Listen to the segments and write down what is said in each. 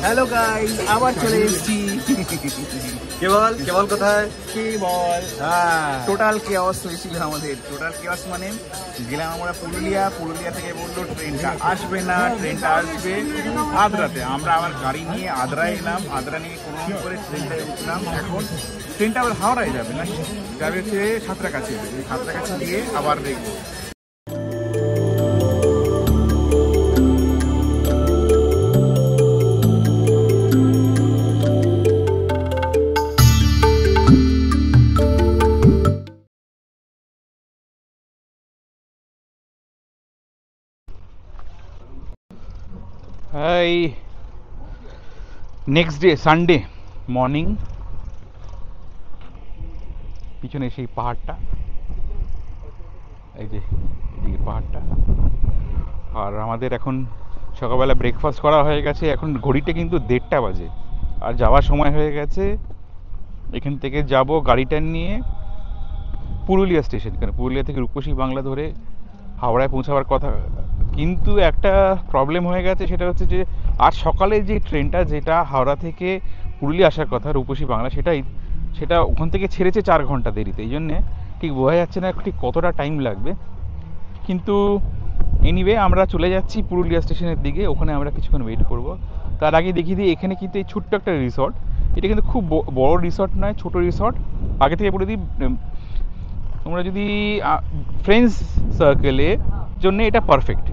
Hello guys, আবার চলে এসেছি। কেবল কোথায়? কেবল টোটাল কেওয়াস হয়েছিল আমাদের। টোটাল কেওয়াস মানে গেলাম আমরা পুরুলিয়া থেকে বললো ট্রেনটা আসবে না, ট্রেনটা আসবে আদ্রাতে। আমরা আবার গাড়ি নিয়ে আদ্রা এলাম, আদ্রা নিয়ে কোনো করে ট্রেনটায় উঠলাম। এখন ট্রেনটা আবার হাওড়ায় যাবে না, যাবে হচ্ছে সাঁতরাগাছি। সাঁতরাগাছি দিয়ে আবার দেখবো। এই নেক্সট ডে সানডে মর্নিং, পিছনে সেই পাহাড়টা, এই যে এদিকে পাহাড়টা। আর আমাদের এখন সকালবেলা ব্রেকফাস্ট করা হয়ে গেছে। এখন ঘড়িতে কিন্তু 1:30 বাজে, আর যাওয়ার সময় হয়ে গেছে। এখান থেকে যাব গাড়িটা নিয়ে পুরুলিয়া স্টেশন, কারণ পুরুলিয়া থেকে রূপসী বাংলা ধরে হাওড়ায় পৌঁছাবার কথা। কিন্তু একটা প্রবলেম হয়ে গেছে, সেটা হচ্ছে যে আজ সকালে যে ট্রেনটা যেটা হাওড়া থেকে পুরুলিয়া আসার কথা রূপসী বাংলা, সেটা ওখান থেকে ছেড়েছে 4 ঘন্টা দেরিতে। এই জন্যে ঠিক বোঝা যাচ্ছে না ঠিক কতটা টাইম লাগবে। কিন্তু এনিওয়ে আমরা চলে যাচ্ছি পুরুলিয়া স্টেশনের দিকে, ওখানে আমরা কিছুক্ষণ ওয়েট করব। তার আগে দেখিয়ে দিই, এখানে কিন্তু এই ছোট্ট একটা রিসর্ট, এটা কিন্তু খুব বড় রিসর্ট নয়, ছোট রিসর্ট। আগে থেকে বলে দিই, তোমরা যদি ফ্রেন্ডস সার্কেলের জন্য এটা পারফেক্ট।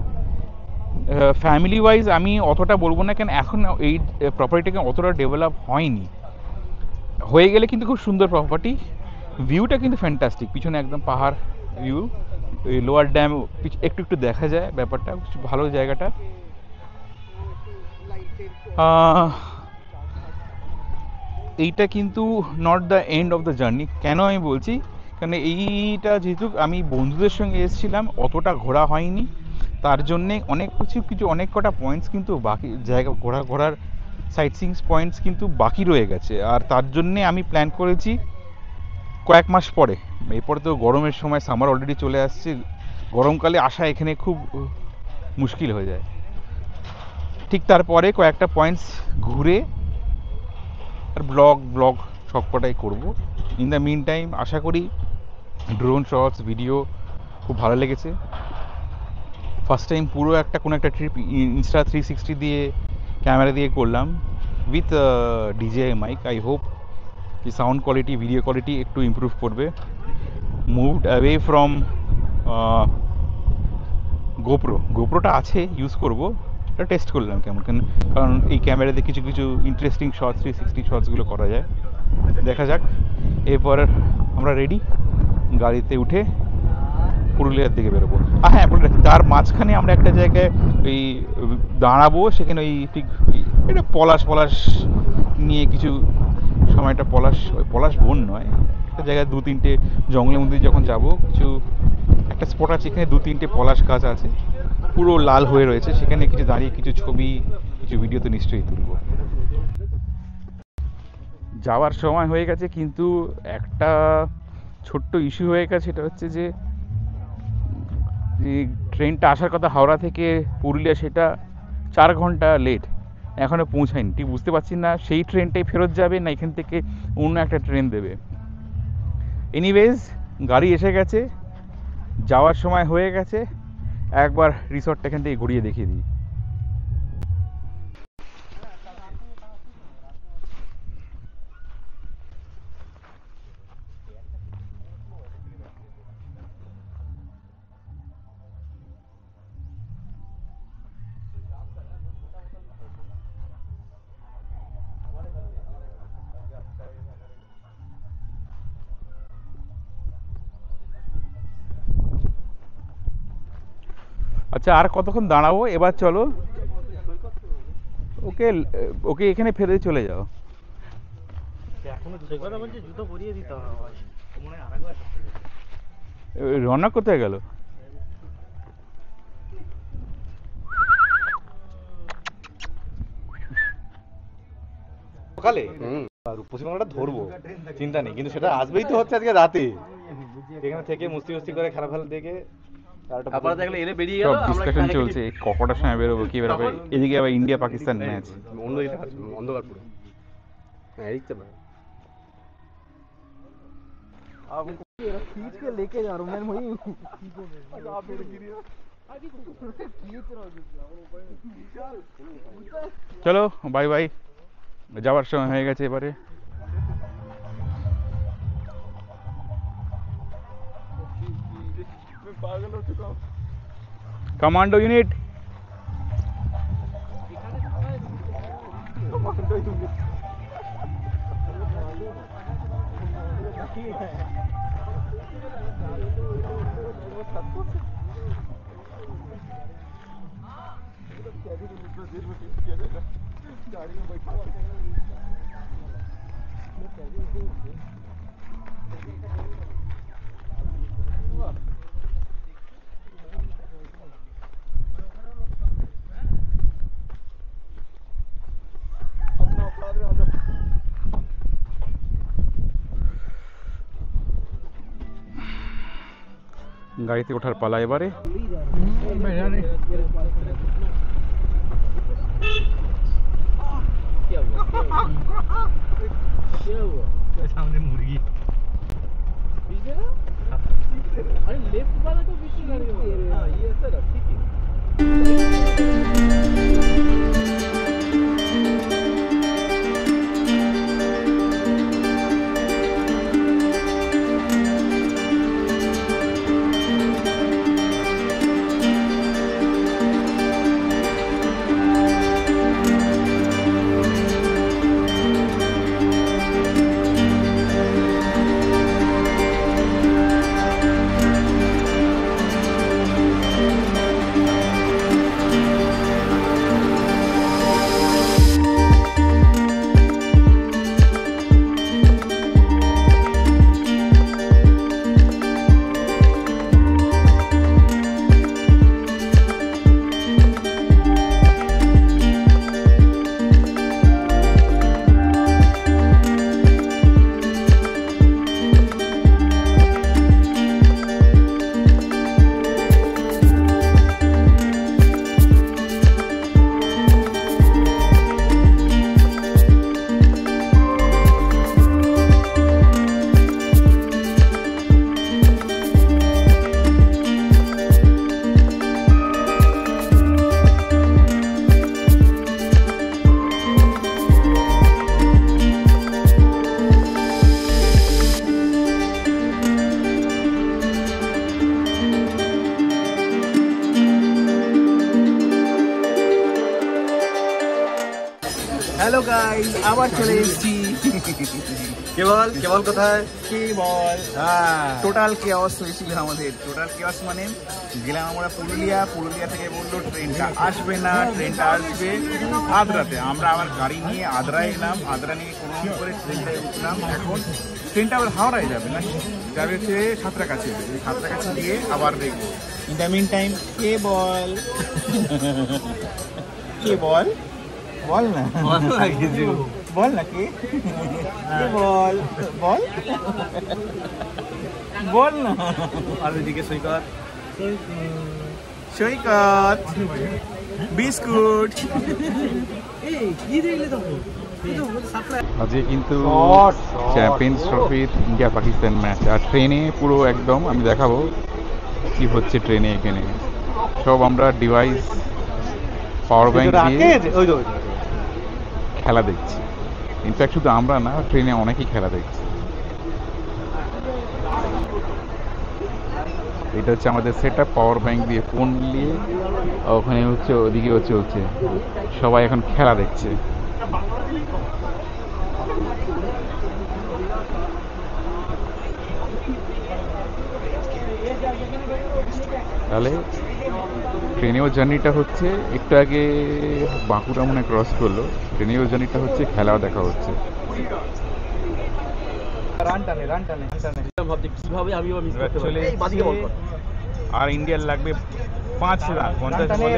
ফ্যামিলি ওয়াইজ আমি অতটা বলবো না, কেন এখন এই প্রপার্টিটাকে অতটা ডেভেলপ হয়নি। হয়ে গেলে কিন্তু খুব সুন্দর প্রপার্টি। ভিউটা কিন্তু ফ্যান্টাস্টিক, পিছনে একদম পাহাড় ভিউ, ওই লোয়ার ড্যাম একটু একটু দেখা যায়, ব্যাপারটা ভালো জায়গাটা। এইটা কিন্তু not the end of the journey. কেন আমি বলছি, কারণ এইটা যেহেতু আমি বন্ধুদের সঙ্গে এসেছিলাম, অতটা ঘোরা হয়নি। তার জন্যে অনেক কটা পয়েন্টস কিন্তু বাকি, জায়গা ঘোরার সাইট সিইং পয়েন্টস কিন্তু বাকি রয়ে গেছে। আর তার জন্যে আমি প্ল্যান করেছি কয়েক মাস পরে। এরপরে তো গরমের সময়, সামার অলরেডি চলে আসছে, গরমকালে আসা এখানে খুব মুশকিল হয়ে যায়। ঠিক তারপরে কয়েকটা পয়েন্টস ঘুরে আর ব্লগ সবকটাই করবো। ইন দ্য মিন টাইম আশা করি ড্রোন শটস ভিডিও খুব ভালো লেগেছে। ফার্স্ট টাইম পুরো কোনো একটা ট্রিপ ইনস্টা 360 দিয়ে ক্যামেরা দিয়ে করলাম with DJI mic. I hope কি সাউন্ড কোয়ালিটি, ভিডিও কোয়ালিটি একটু ইমপ্রুভ করবে। মুভড অ্যাওয়ে ফ্রম গোপ্রোটা আছে, ইউজ করবো, এটা টেস্ট করলাম কেমন, কারণ এই ক্যামেরাতে কিছু ইন্টারেস্টিং শর্টস, 360 শর্টসগুলো করা যায়। দেখা যাক। এরপর আমরা রেডি, গাড়িতে উঠে পুরুলিয়ার দিকে বেরোবো। হ্যাঁ, তার মাঝখানে আমরা একটা জায়গায় ওই দাঁড়াবো, সেখানে ওই ঠিক এটা পলাশ নিয়ে কিছু সময়টা, পলাশ বন নয়, একটা জায়গায় 2-3টে জঙ্গলের মধ্যে যখন যাব, একটা স্পট আছে, এখানে 2-3টে পলাশ গাছ আছে, পুরো লাল হয়ে রয়েছে, সেখানে কিছু দাঁড়িয়ে কিছু ছবি, কিছু ভিডিও তো নিশ্চয়ই তুলবো। যাওয়ার সময় হয়ে গেছে, কিন্তু একটা ছোট্ট ইস্যু হয়ে গেছে, সেটা হচ্ছে যে ট্রেনটা আসার কথা হাওড়া থেকে পুরুলিয়া, সেটা 4 ঘন্টা লেট, এখনও পৌঁছায়নি। ঠিক বুঝতে পারছি না সেই ট্রেনটাই ফেরত যাবে না এখান থেকে অন্য একটা ট্রেন দেবে। এনিওয়েজ, গাড়ি এসে গেছে, যাওয়ার সময় হয়ে গেছে। একবার রিসর্টটা এখান থেকে ঘুরিয়ে দেখিয়ে দিই। আচ্ছা, আর কতক্ষণ দাঁড়াবো? এবার চলো, ওকে ওকে এখানে ফেলে চলে যাও। রওনা কোথায় গেল? সকালে রূপসী বাংলাটা ধরবো, চিন্তা নেই, কিন্তু সেটা আসবেই তো হচ্ছে আজকে রাতে। এখানে থেকে মস্তি করে খেলা দেখে তারপরে দেখলে এলে বেরিয়ে গেল, সব আমরা ডিসকাশন এখানে চলছে কটার সময় বেরোবো কি বেরোবে, এদিকে আবার ইন্ডিয়া পাকিস্তান ম্যাচ। অন্য দিকে অন্ধকার পুরো। হ্যাঁ এদিকটা ভাই। চলো বাই বাই, যাওয়ার সময় হয়ে গেছে এবারে। কমান্ডো ইউনিট, গাড়িতে ওঠার পালা এবারে। सामने मुर्गी, अरे लेफ्ट वाला तो पीछे गाड़ी है। हाँ ये ऐसा है, ठीक है। হ্যালো গাইস, আবার চলে এসেছি। কেবল কোথায়? কেবল টোটাল কেওয়াস হয়েছিল আমাদের। টোটাল কেওয়াস মানে গেলাম আমরা পুরুলিয়া, পুরুলিয়া থেকে বললো ট্রেনটা আসবে না, ট্রেনটা আসবে আদ্রাতে। আমরা আবার গাড়ি নিয়ে আদ্রায় এলাম, আদ্রা নিয়ে কোনো করে ট্রেনটায় উঠলাম। এখন ট্রেনটা আবার হাওড়ায় যাবে না, যাবে হচ্ছে সাঁতরাগাছি। সাঁতরাগাছি দিয়ে আবার দেখবো। ইন দ্য মিন টাইম কেবল কেবল বল না, বল না কে বল বল বল না। আর এদিকে সৈকত, সৈকত বিস্কুট। আজকে কিন্তু চ্যাম্পিয়ন্স ট্রফির ইন্ডিয়া পাকিস্তান ম্যাচ, আর ট্রেনে পুরো একদম আমি দেখাবো কি হচ্ছে ট্রেনে। এখানে সব আমরা ডিভাইস পাওয়ার ব্যাংক দিয়ে খেলা দেখছি। ইনফ্যাক্ট শুধু আমরা না, ট্রেনে অনেকেই খেলা দেখছি। এটা হচ্ছে আমাদের সেট আপ, পাওয়ার ব্যাংক দিয়ে ফোন নিয়ে ওখানে হচ্ছে ওদিকেও চলছে, সবাই এখন খেলা দেখছে। তাহলে ট্রেনেও জার্নিটা হচ্ছে, একটু আগে বাঁকুড়া মনে ক্রস করলো, ট্রেনেও জার্নিটা হচ্ছে, খেলাও দেখা হচ্ছে। আর ইন্ডিয়ার লাগবে 5 রান, 50 বলে।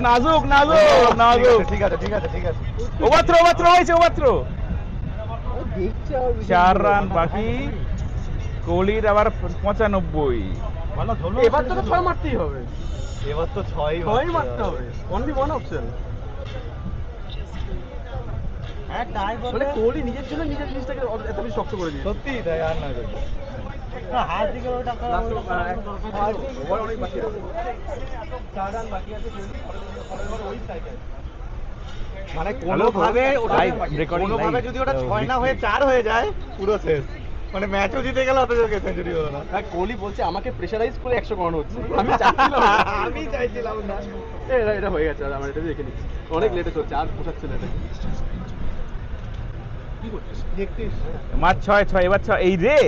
নাজুক নাজুক নাজুক, ঠিক আছে ঠিক আছে ঠিক আছে। ওভার থ্রো হয়েছে, ওভার থ্রো 4 রান বাকি। কোহলির আবার 95। এবার তো 6 মারতেই হবে, এবার তো 6ই 6ই মারতে হবে, অনলি ওয়ান অপশন। মানে কোহলি নিজের জন্য নিজের জিনিসটাকে এত বেশি শক্ত করে দিয়েছে। সত্যি তাই, আর না করি হাত দিকে ওটা ওভার অনেক বাকি আছে, 4 রান বাকি আছে, ওই সাইকেল মানে কোনোভাবে ওটা কোনোভাবে যদি ওটা 6 না হয়ে 4 হয়ে যায় পুরো শেষ, মানে ম্যাচও জিতে গেল অথচ সেঞ্চুরি হলো না। কোহলি বলছে আমাকে প্রেসারাইজ করে 100 করানো হচ্ছে, আমি চাইছিলাম না। আমি চাইছিলাম না। এটা হয়ে গেছে, আর আমার এটা দেখে নিচ্ছি, অনেক লেটে চলছে, আর পোষাচ্ছে না এটা। কি করছিস দেখছিস? মার 6 এবার 6 এই রে,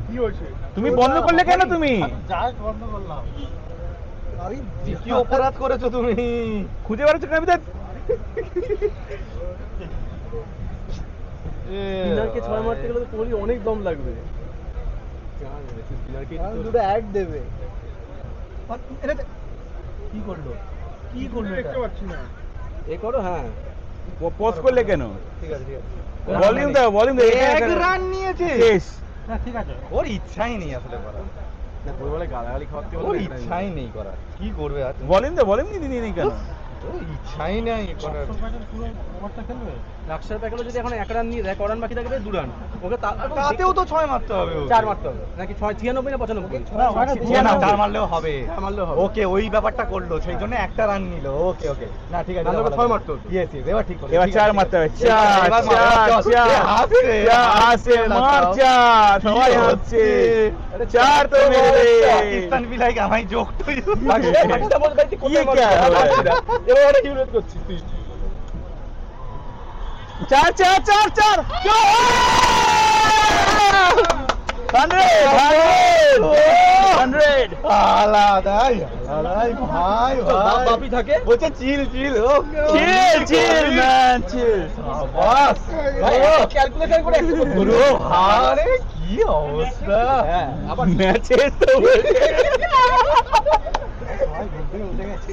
কি হয়েছে? তুমি বন্ধ করলে কেন? তুমি জাস্ট বন্ধ করলাম। আরে কি অপরাধ করেছো তুমি? খুঁজে বেড়াচ্ছ কেন? স্পিনারকে 6 মারতে গেলে তো কোহলি অনেক দম লাগবে। স্পিনারকে দুটো অ্যাড দেবে। কি করলো? কি করলো? দেখতে পাচ্ছি না। এ করো, হ্যাঁ পজ করলে কেন? ঠিক আছে ঠিক আছে। ভলিউম দাও, ভলিউম দাও। এক রান নিয়েছে। শেষ। না ঠিক আছে, ওর ইচ্ছাই নেই আসলে করার, না ওই বলে গালাগালি খাওয়াতে ওর ইচ্ছাই নেই করার, কি করবে আর? ভলিউম দাও, ভলিউম নিয়ে কেন? ওর ইচ্ছাই নেই করার। লাক্সার প্যাকেলো যদি এখন 1 রান নিয়ে দেয়, ক রান বাকি থাকবে? 2 রান। ওকে তাতেও তো 6 মারতে হবে, 4 মারতে হবে নাকি 6 96 না 95? না 4 মারলেও হবে, 4 মারলেও হবে। ওকে ওই ব্যাপারটা করলো, সেই জন্য একটা রান নিল। ওকে ওকে, না ঠিক আছে, নাহলে ওকে 6 মারতে হতো। ইয়েস ইয়েস, এবার ঠিক করলো। এবার 4 মারতে হবে। 4 এবার 4 আসে মার 4, সবাই হচ্ছে 4 তো মেরে পাকিস্তান বি লাইক আমায় জোক তো পাকিস্তান বল ভাই, তুই কোথায় কি क्या মারছিস? हो रहा है? এবার অনেক ইউনিট করছিস তুই। 4 4 4 4 100 আলাদাই আলাদাই ভাই ভাই বাপি থাকে বলছে চিল চিল। ওকে চিল চিল ম্যান চিল। বাস ক্যালকুলেশন করে গুরু আরে কি অবস্থা। হ্যাঁ, আবার ম্যাচে তো ভাই ঘুম থেকে উঠে গেছে।